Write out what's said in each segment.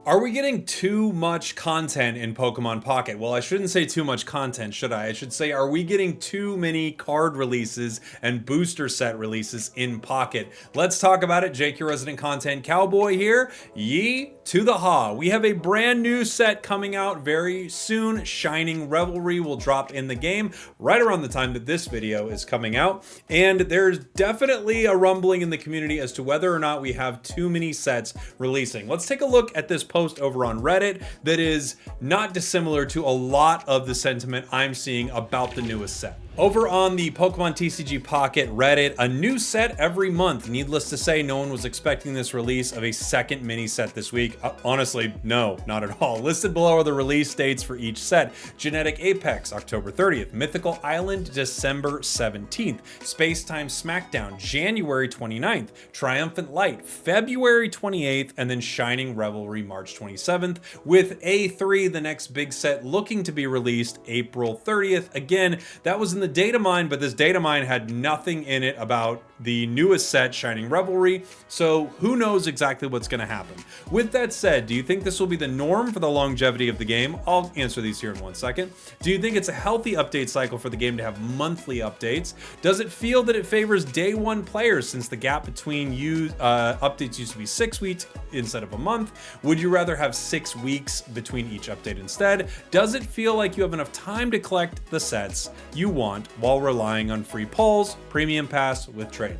Are we getting too much content in Pokemon Pocket? Well, I shouldn't say too much content, should I? I should say, are we getting too many card releases and booster set releases in Pocket? Let's talk about it. Jake, your resident content cowboy here. Yee to the haw. We have a brand new set coming out very soon. Shining Revelry will drop in the game right around the time that this video is coming out. And there's definitely a rumbling in the community as to whether or not we have too many sets releasing. Let's take a look at this post over on Reddit that is not dissimilar to a lot of the sentiment I'm seeing about the newest set. Over on the Pokemon TCG Pocket Reddit, a new set every month. Needless to say, no one was expecting this release of a second mini set this week. Honestly, no, not at all. Listed below are the release dates for each set. Genetic Apex, October 30th. Mythical Island, December 17th. Spacetime Smackdown, January 29th. Triumphant Light, February 28th. And then Shining Revelry, March 27th. With A3, the next big set, looking to be released April 30th. Again, that was in the data mine, but this data mine had nothing in it about the newest set, Shining Revelry, so who knows exactly what's going to happen. With that said, do you think this will be the norm for the longevity of the game? I'll answer these here in 1 second. Do you think it's a healthy update cycle for the game to have monthly updates? Does it feel that it favors day one players since the gap between updates used to be 6 weeks instead of a month? Would you rather have 6 weeks between each update instead? Does it feel like you have enough time to collect the sets you want while relying on free pulls, premium pass with trades?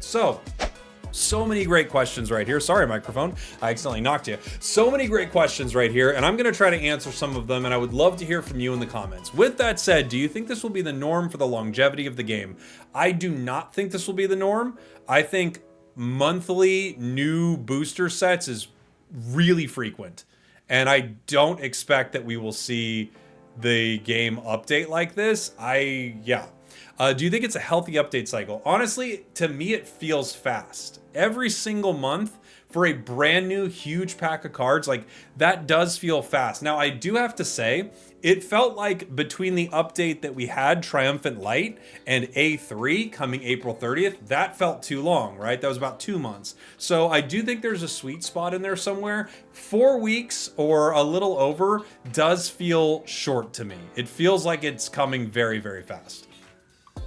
So many great questions right here. Sorry, microphone, I accidentally knocked you. So many great questions right here, and I'm going to try to answer some of them, and I would love to hear from you in the comments. With that said, do you think this will be the norm for the longevity of the game? I do not think this will be the norm. I think monthly new booster sets is really frequent, and I don't expect that we will see the game update like this. Do you think it's a healthy update cycle? Honestly, to me, it feels fast. Every single month for a brand new huge pack of cards, like that does feel fast. Now, I do have to say, it felt like between the update that we had, Triumphant Light, and A3 coming April 30th, that felt too long, right? That was about 2 months. So I do think there's a sweet spot in there somewhere. 4 weeks or a little over does feel short to me. It feels like it's coming very, very fast.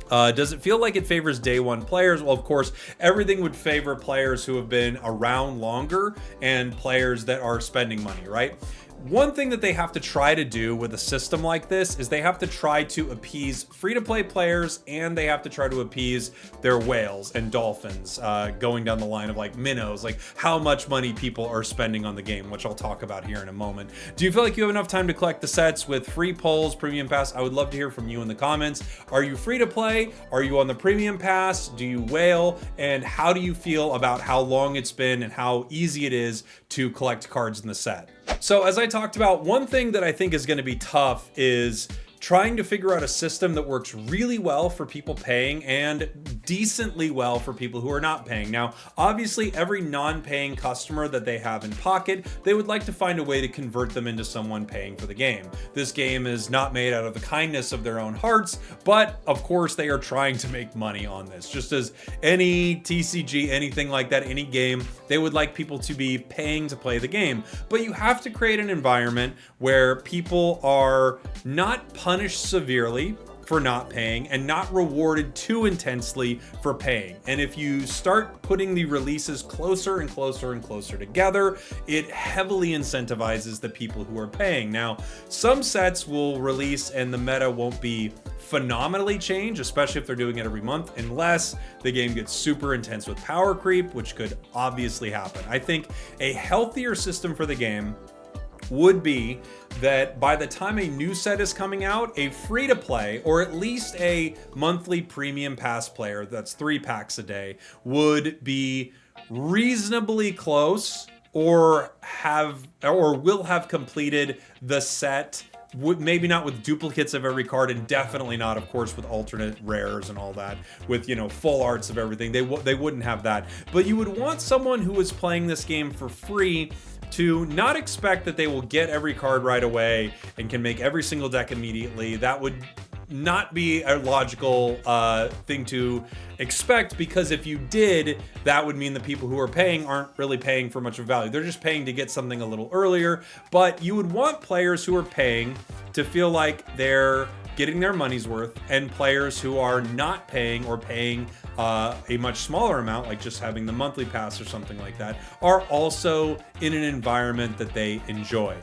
Does it feel like it favors day one players? Well, of course, everything would favor players who have been around longer and players that are spending money, right? One thing that they have to try to do with a system like this is they have to try to appease free-to-play players, and they have to try to appease their whales and dolphins, going down the line of like minnows, like how much money people are spending on the game, which I'll talk about here in a moment. Do you feel like you have enough time to collect the sets with free pulls, premium pass? I would love to hear from you in the comments. Are you free to play? Are you on the premium pass? Do you whale? And how do you feel about how long it's been and how easy it is to collect cards in the set? So as I talked about, one thing that I think is going to be tough is trying to figure out a system that works really well for people paying and decently well for people who are not paying. Now, obviously, every non-paying customer that they have in Pocket, they would like to find a way to convert them into someone paying for the game. This game is not made out of the kindness of their own hearts, but of course they are trying to make money on this. Just as any TCG, anything like that, any game, they would like people to be paying to play the game. But you have to create an environment where people are not punished severely for not paying and not rewarded too intensely for paying. And if you start putting the releases closer and closer and closer together, it heavily incentivizes the people who are paying. Now, some sets will release and the meta won't be phenomenally changed, especially if they're doing it every month, unless the game gets super intense with power creep, which could obviously happen. I think a healthier system for the game would be that by the time a new set is coming out, a free-to-play or at least a monthly premium pass player, that's 3 packs a day, would be reasonably close or will have completed the set. Maybe not with duplicates of every card, and definitely not, of course, with alternate rares and all that, with, full arts of everything. They wouldn't have that. But you would want someone who is playing this game for free to not expect that they will get every card right away and can make every single deck immediately. That would not be a logical thing to expect, because if you did, that would mean the people who are paying aren't really paying for much of value. They're just paying to get something a little earlier. But you would want players who are paying to feel like they're getting their money's worth, and players who are not paying or paying a much smaller amount, like just having the monthly pass or something like that, are also in an environment that they enjoy.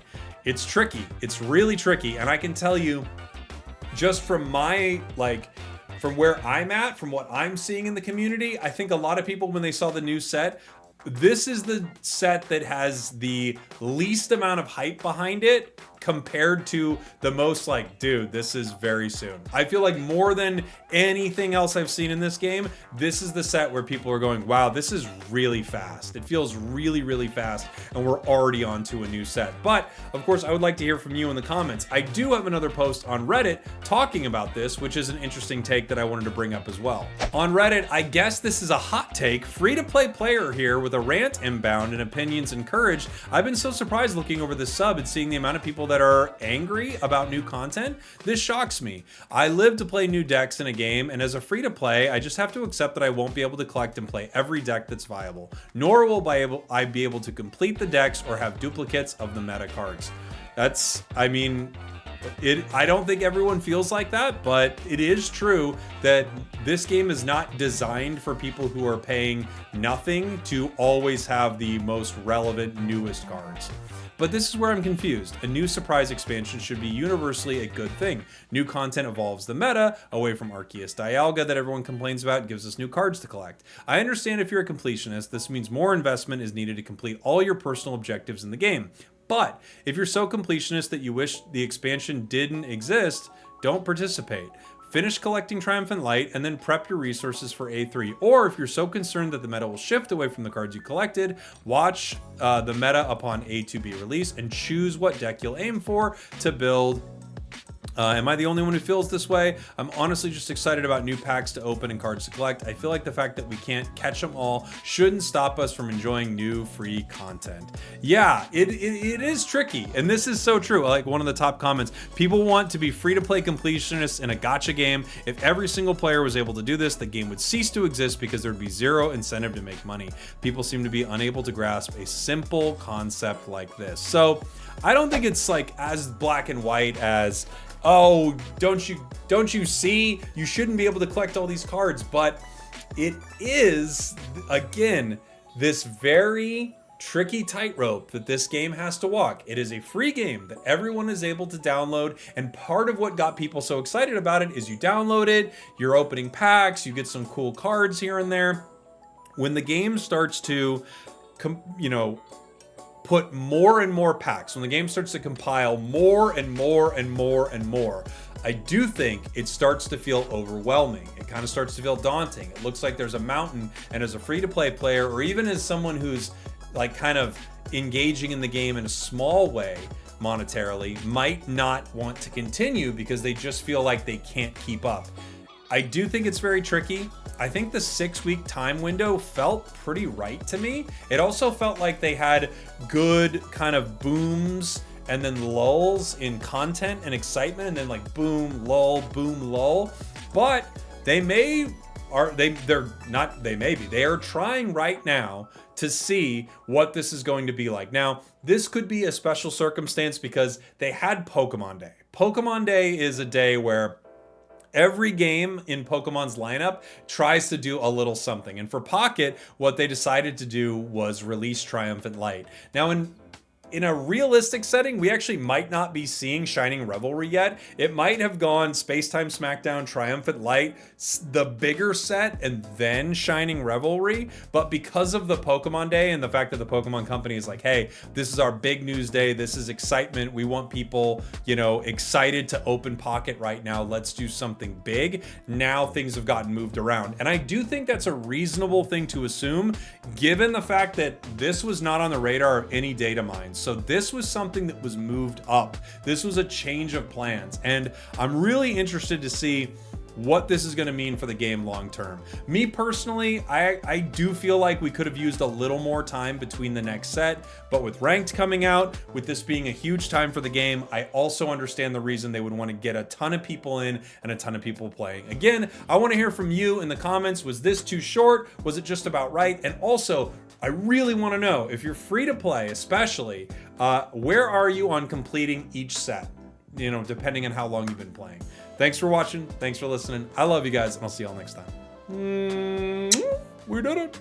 It's tricky. It's really tricky. And I can tell you, just from my, from where I'm at, from what I'm seeing in the community, I think a lot of people, when they saw the new set, this is the set that has the least amount of hype behind it compared to the most dude, this is very soon. I feel like more than anything else I've seen in this game, this is the set where people are going, wow, this is really fast. It feels really, really fast, and we're already on to a new set. But of course, I would like to hear from you in the comments. I do have another post on Reddit talking about this, which is an interesting take that I wanted to bring up as well. On Reddit, I guess this is a hot take, free-to-play player here with a rant inbound and opinions encouraged. I've been so surprised looking over the sub and seeing the amount of people that are angry about new content. This shocks me. I live to play new decks in a game, and as a free-to-play, I just have to accept that I won't be able to collect and play every deck that's viable, nor will I be able to complete the decks or have duplicates of the meta cards. I don't think everyone feels like that, but it is true that this game is not designed for people who are paying nothing to always have the most relevant, newest cards. But this is where I'm confused. A new surprise expansion should be universally a good thing. New content evolves the meta away from Arceus Dialga that everyone complains about and gives us new cards to collect. I understand if you're a completionist, this means more investment is needed to complete all your personal objectives in the game. But if you're so completionist that you wish the expansion didn't exist, don't participate. Finish collecting Triumphant Light and then prep your resources for A3. Or if you're so concerned that the meta will shift away from the cards you collected, watch the meta upon A2B release and choose what deck you'll aim for to build. Am I the only one who feels this way? I'm honestly just excited about new packs to open and cards to collect. I feel like the fact that we can't catch them all shouldn't stop us from enjoying new free content. Yeah, it is tricky. And this is so true. Like one of the top comments, people want to be free to play completionists in a gacha game. If every single player was able to do this, the game would cease to exist because there'd be zero incentive to make money. People seem to be unable to grasp a simple concept like this. So I don't think it's as black and white as, oh, don't you see? You shouldn't be able to collect all these cards. But it is, again, this very tricky tightrope that this game has to walk. It is a free game that everyone is able to download, and part of what got people so excited about it is you download it, you're opening packs, you get some cool cards here and there. When the game starts to, put more and more packs, when the game starts to compile more and more and more and more, I do think it starts to feel overwhelming. It kind of starts to feel daunting. It looks like there's a mountain, and as a free-to-play player, or even as someone who's kind of engaging in the game in a small way monetarily, might not want to continue because they just feel like they can't keep up. I do think it's very tricky. I think the 6-week time window felt pretty right to me. It also felt like they had good kind of booms and then lulls in content and excitement, and then boom, lull, boom, lull. But they are trying right now to see what this is going to be like. Now, this could be a special circumstance because they had Pokemon Day. Pokemon Day is a day where every game in Pokemon's lineup tries to do a little something. And for Pocket, what they decided to do was release Triumphant Light. Now, in a realistic setting, we actually might not be seeing Shining Revelry yet. It might have gone Spacetime Smackdown, Triumphant Light, the bigger set, and then Shining Revelry. But because of the Pokemon Day and the fact that the Pokemon Company is like, hey, this is our big news day, this is excitement, we want people, excited to open Pocket right now, let's do something big. Now things have gotten moved around. And I do think that's a reasonable thing to assume, given the fact that this was not on the radar of any data mines. So this was something that was moved up. This was a change of plans. And I'm really interested to see what this is going to mean for the game long term. Me personally, I do feel like we could have used a little more time between the next set, but with ranked coming out, with this being a huge time for the game, I also understand the reason they would want to get a ton of people in and a ton of people playing. Again, I want to hear from you in the comments. Was this too short? Was it just about right? And also, I really want to know, if you're free to play especially, where are you on completing each set? You know, depending on how long you've been playing. Thanks for watching. Thanks for listening. I love you guys, and I'll see y'all next time. We did it.